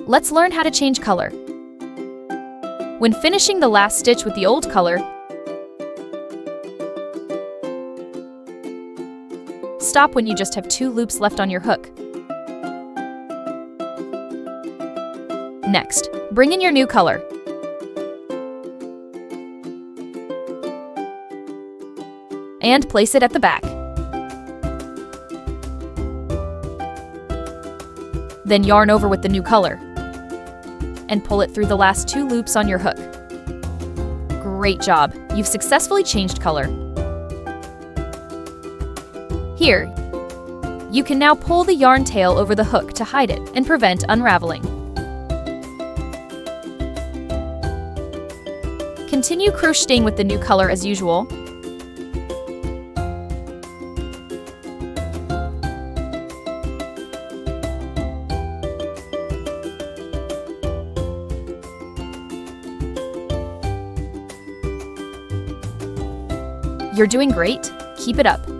Let's learn how to change color. When finishing the last stitch with the old color, stop when you just have 2 loops left on your hook. Next, bring in your new color. And place it at the back. Then yarn over with the new color and pull it through the last 2 loops on your hook. Great job! You've successfully changed color. Here, you can now pull the yarn tail over the hook to hide it and prevent unraveling. Continue crocheting with the new color as usual. You're doing great. Keep it up.